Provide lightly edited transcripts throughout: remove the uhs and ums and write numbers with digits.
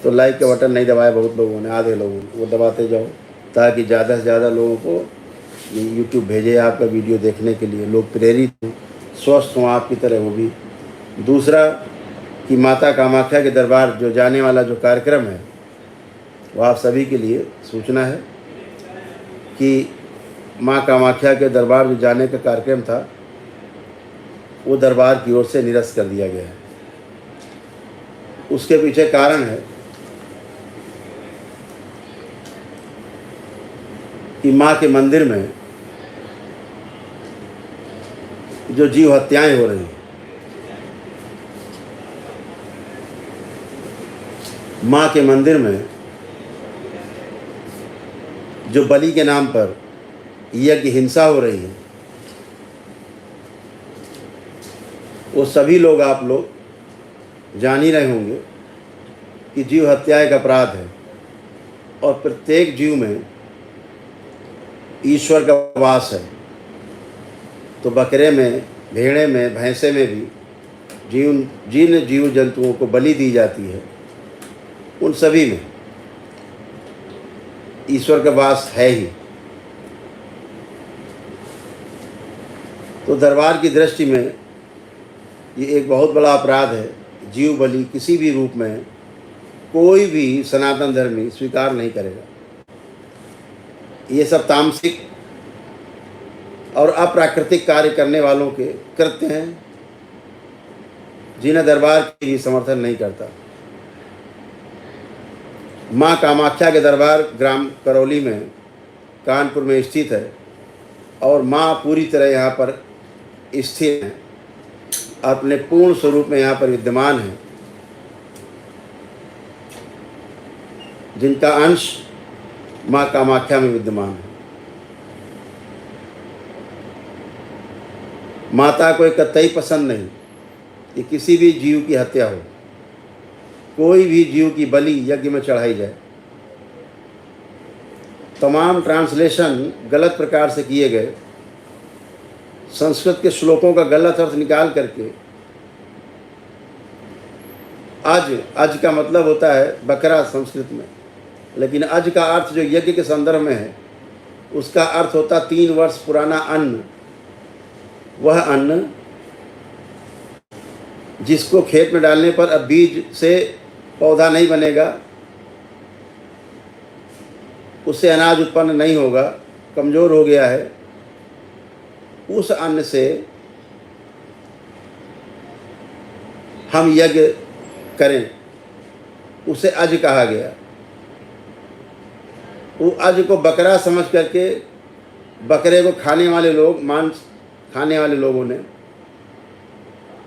तो लाइक का बटन नहीं दबाया बहुत लोगों ने, आधे लोगों ने, वो दबाते जाओ ताकि ज़्यादा से ज़्यादा लोगों को यूट्यूब भेजे आपका वीडियो देखने के लिए, लोग प्रेरित हों, स्वस्थ हों आपकी तरह वो भी। दूसरा कि माता कामाख्या के दरबार जो जाने वाला जो कार्यक्रम है वो आप सभी के लिए सूचना है कि माँ कामाख्या के दरबार में जाने का कार्यक्रम था वो दरबार की ओर से निरस्त कर दिया गया है। उसके पीछे कारण है कि माँ के मंदिर में जो जीव हत्याएं हो रही हैं, माँ के मंदिर में जो बलि के नाम पर यज्ञ हिंसा हो रही है, वो सभी लोग आप लोग जान ही रहे होंगे कि जीव हत्या एक अपराध है और प्रत्येक जीव में ईश्वर का वास है। तो बकरे में, भेड़े में, भैंसे में भी जिन जीव जंतुओं को बलि दी जाती है उन सभी में ईश्वर का वास है ही। तो दरबार की दृष्टि में ये एक बहुत बड़ा अपराध है। जीव बलि किसी भी रूप में कोई भी सनातन धर्मी स्वीकार नहीं करेगा। ये सब तामसिक और अप्राकृतिक कार्य करने वालों के कृत्य हैं जिन्हें दरबार की भी समर्थन नहीं करता। माँ कामाख्या के दरबार ग्राम करौली में, कानपुर में स्थित है और माँ पूरी तरह यहाँ पर स्थिर है, अपने पूर्ण स्वरूप में यहाँ पर विद्यमान है, जिनका अंश माँ कामाख्या में विद्यमान है। माता को एक कतई पसंद नहीं कि किसी भी जीव की हत्या हो, कोई भी जीव की बलि यज्ञ में चढ़ाई जाए। तमाम ट्रांसलेशन गलत प्रकार से किए गए, संस्कृत के श्लोकों का गलत अर्थ निकाल करके अज का मतलब होता है बकरा संस्कृत में, लेकिन अज का अर्थ जो यज्ञ के संदर्भ में है उसका अर्थ होता 3 वर्ष पुराना अन्न। वह अन्न जिसको खेत में डालने पर अब बीज से पौधा नहीं बनेगा, उससे अनाज उत्पन्न नहीं होगा, कमज़ोर हो गया है, उस अन्न से हम यज्ञ करें, उसे अज कहा गया। वो अज को बकरा समझ करके बकरे को खाने वाले लोग, मांस खाने वाले लोगों ने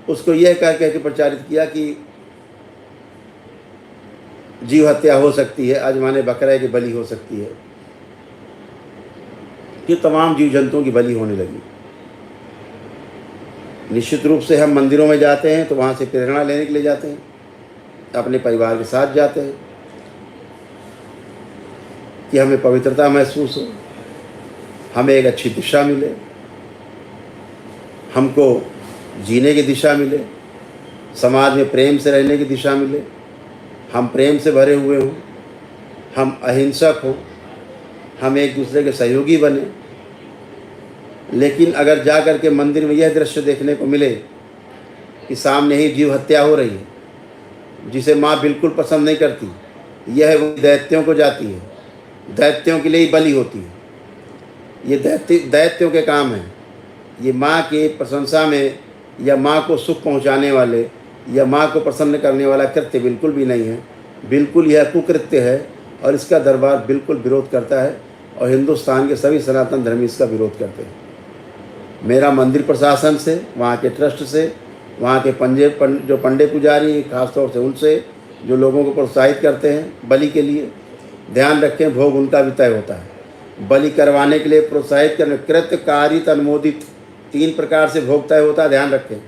उसको यह कह के प्रचारित किया कि जीव हत्या हो सकती है, अज माने बकरे की बलि हो सकती है, कि तमाम जीव जंतुओं की बलि होने लगी। निश्चित रूप से हम मंदिरों में जाते हैं तो वहाँ से प्रेरणा लेने के लिए जाते हैं, अपने परिवार के साथ जाते हैं कि हमें पवित्रता महसूस हो, हमें एक अच्छी दिशा मिले, हमको जीने की दिशा मिले, समाज में प्रेम से रहने की दिशा मिले, हम प्रेम से भरे हुए हों, हम अहिंसक हों, हम एक दूसरे के सहयोगी बने। लेकिन अगर जा कर के मंदिर में यह दृश्य देखने को मिले कि सामने ही जीव हत्या हो रही है, जिसे माँ बिल्कुल पसंद नहीं करती, यह वो दैत्यों को जाती है, दैत्यों के लिए ही बलि होती है, ये दैत्यों के काम हैं। ये माँ की प्रशंसा में या माँ को सुख पहुँचाने वाले या माँ को प्रसन्न करने वाला कृत्य बिल्कुल भी नहीं है। बिल्कुल यह कुकृत्य है और इसका दरबार बिल्कुल विरोध करता है और हिंदुस्तान के सभी सनातन धर्मी इसका विरोध करते हैं। मेरा मंदिर प्रशासन से, वहाँ के ट्रस्ट से, वहाँ के जो पंडे पुजारी खासतौर से उनसे, जो लोगों को प्रोत्साहित करते हैं बलि के लिए, ध्यान रखें भोग उनका भी तय होता है। बलि करवाने के लिए प्रोत्साहित करने, कृत्य, कारित, अनुमोदित 3 प्रकार से भोग तय होता है, ध्यान रखें।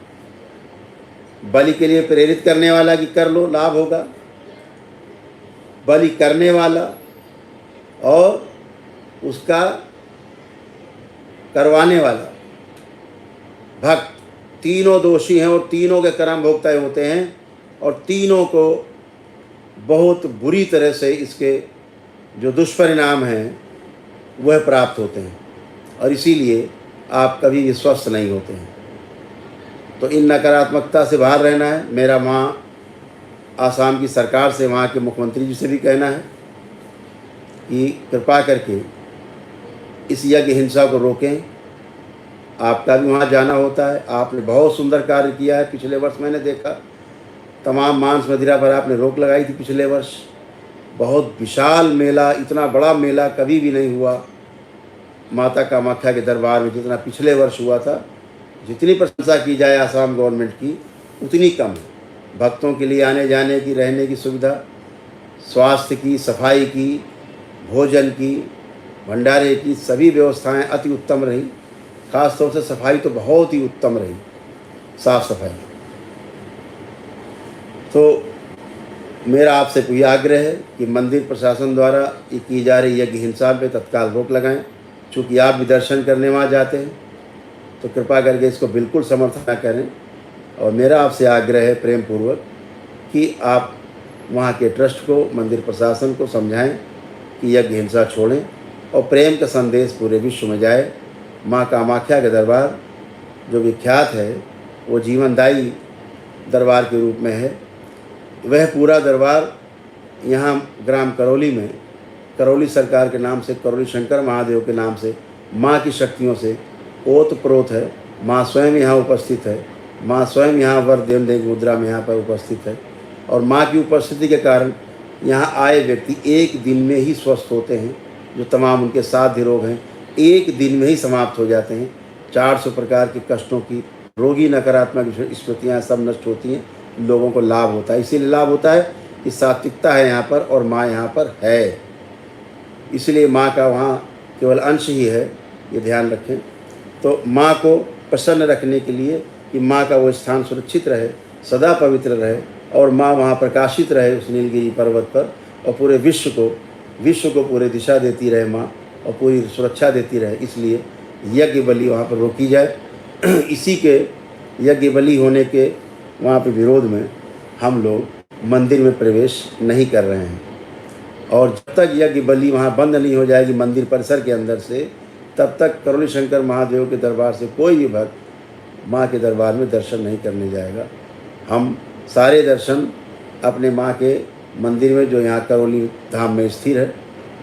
बलि के लिए प्रेरित करने वाला कि कर लो लाभ होगा, बलि करने वाला और उसका करवाने वाला भक्त, तीनों दोषी हैं और तीनों के कर्म भोग तय होते हैं और तीनों को बहुत बुरी तरह से इसके जो दुष्परिणाम हैं वह प्राप्त होते हैं, और इसीलिए आप कभी भी स्वस्थ नहीं होते हैं। तो इन नकारात्मकता से बाहर रहना है। मेरा वहाँ आसाम की सरकार से, वहाँ के मुख्यमंत्री जी से भी कहना है कि कृपा करके इस यज्ञ हिंसा को रोकें। आपका भी वहाँ जाना होता है, आपने बहुत सुंदर कार्य किया है। पिछले वर्ष मैंने देखा तमाम मांस मदिरा पर आपने रोक लगाई थी। पिछले वर्ष बहुत विशाल मेला, इतना बड़ा मेला कभी भी नहीं हुआ माता कामाख्या के दरबार में जितना पिछले वर्ष हुआ था। जितनी प्रशंसा की जाए आसाम गवर्नमेंट की उतनी कम है। भक्तों के लिए आने जाने की, रहने की सुविधा, स्वास्थ्य की, सफाई की, भोजन की, भंडारे की सभी व्यवस्थाएं अति उत्तम रही। खास तौर से सफाई तो बहुत ही उत्तम रही, साफ सफाई। तो मेरा आपसे कोई आग्रह है कि मंदिर प्रशासन द्वारा ये की जा रही यज्ञ हिंसा पे तत्काल रोक लगाएं। चूँकि आप भी दर्शन करने वहाँ जाते हैं तो कृपा करके इसको बिल्कुल समर्थन न करें। और मेरा आपसे आग्रह है प्रेम पूर्वक कि आप वहाँ के ट्रस्ट को, मंदिर प्रशासन को समझाएं कि यज्ञ हिंसा छोड़ें और प्रेम का संदेश पूरे विश्व में जाए। माँ कामाख्या के दरबार जो विख्यात है वो जीवनदायी दरबार के रूप में है। वह पूरा दरबार यहाँ ग्राम करौली में, करौली सरकार के नाम से, करौली शंकर महादेव के नाम से माँ की शक्तियों से ओतप्रोत है। माँ स्वयं यहाँ उपस्थित है। माँ स्वयं यहाँ वर देने की मुद्रा में यहाँ पर उपस्थित है। और माँ की उपस्थिति के कारण यहाँ आए व्यक्ति एक दिन में ही स्वस्थ होते हैं। जो तमाम उनके साध्य रोग हैं एक दिन में ही समाप्त हो जाते हैं। 400 प्रकार के कष्टों की, रोगी नकारात्मक स्मृतियाँ सब नष्ट होती हैं। लोगों को लाभ होता है। इसीलिए लाभ होता है कि सात्विकता है यहाँ पर और माँ यहाँ पर है। इसलिए माँ का वहाँ केवल अंश ही है, ये ध्यान रखें। तो माँ को प्रसन्न रखने के लिए कि माँ का वो स्थान सुरक्षित रहे, सदा पवित्र रहे और माँ वहाँ प्रकाशित रहे उस नीलगिरी पर्वत पर, और पूरे विश्व को पूरे दिशा देती रहे माँ और पूरी सुरक्षा देती रहे। इसलिए यज्ञ बलि वहाँ पर रोकी जाए। इसी के यज्ञ बलि होने के वहाँ पे विरोध में हम लोग मंदिर में प्रवेश नहीं कर रहे हैं। और जब तक यज्ञ बलि वहाँ बंद नहीं हो जाएगी मंदिर परिसर के अंदर से, तब तक करौली शंकर महादेव के दरबार से कोई भी भक्त माँ के दरबार में दर्शन नहीं करने जाएगा। हम सारे दर्शन अपने माँ के मंदिर में जो यहाँ करौली धाम में स्थिर है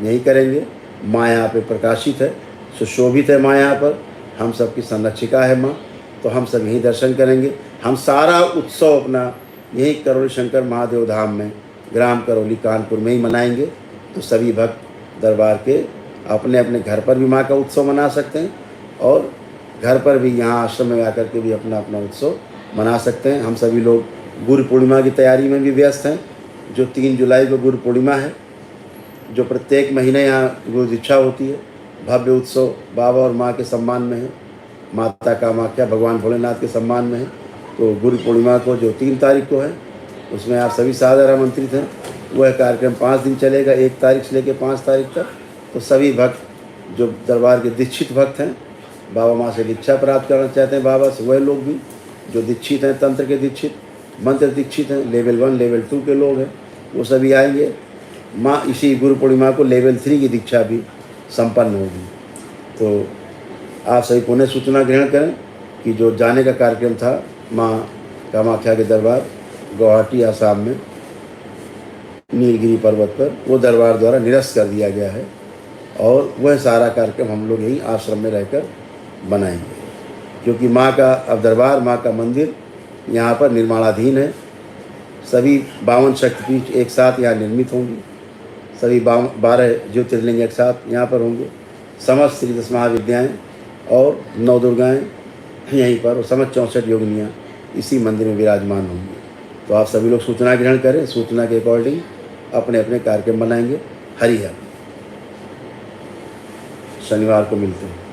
यहीं करेंगे। माँ यहाँ पे प्रकाशित है, सुशोभित है माँ यहाँ पर, हम सबकी संरक्षिका है माँ, तो हम सब यहीं दर्शन करेंगे। हम सारा उत्सव अपना यहीं करौली शंकर महादेव धाम में, ग्राम करौली कानपुर में ही मनाएंगे। तो सभी भक्त दरबार के अपने अपने घर पर भी माँ का उत्सव मना सकते हैं और घर पर भी यहाँ आश्रम में आकर के भी अपना अपना उत्सव मना सकते हैं। हम सभी लोग गुरु पूर्णिमा की तैयारी में भी व्यस्त हैं। जो 3 जुलाई को गुरु पूर्णिमा है, जो प्रत्येक महीने यहाँ गुरु दीक्षा होती है, भव्य उत्सव बाबा और माँ के सम्मान में है, माता कामाख्या भगवान भोलेनाथ के सम्मान में है। तो गुरु पूर्णिमा को जो 3 तारीख को है उसमें आप सभी सादर आमंत्रित हैं। वह कार्यक्रम 5 दिन चलेगा, 1 तारीख से लेकर 5 तारीख तक। तो सभी भक्त जो दरबार के दीक्षित भक्त हैं, बाबा माँ से दीक्षा प्राप्त करना चाहते हैं बाबा से, वह लोग भी जो दीक्षित हैं, तंत्र के दीक्षित, मंत्र दीक्षित हैं, लेवल 1 लेवल 2 के लोग हैं, वो सभी आएंगे। माँ इसी गुरु पूर्णिमा को लेवल 3 की दीक्षा भी संपन्न होगी। तो आप सभी पुनः सूचना ग्रहण करें कि जो जाने का कार्यक्रम था माँ कामाख्या के दरबार गुवाहाटी आसाम में नीलगिरी पर्वत पर, वो दरबार द्वारा निरस्त कर दिया गया है और वह सारा कार्यक्रम हम लोग यहीं आश्रम में रहकर बनाएंगे। क्योंकि माँ का अब दरबार, माँ का मंदिर यहाँ पर निर्माणाधीन है। सभी 52 शक्तिपीठ एक साथ यहाँ निर्मित होंगी। सभी 12 ज्योतिर्लिंग एक साथ यहाँ पर होंगे। समस्त 10 महाविद्याएँ और 9 दुर्गाएँ यहीं पर, और समस्त 64 योगिनियाँ इसी मंदिर में विराजमान होंगी। तो आप सभी लोग सूचना ग्रहण करें, सूचना के अकॉर्डिंग अपने अपने कार्यक्रम बनाएंगे। हरि हर। शनिवार को मिलते हैं।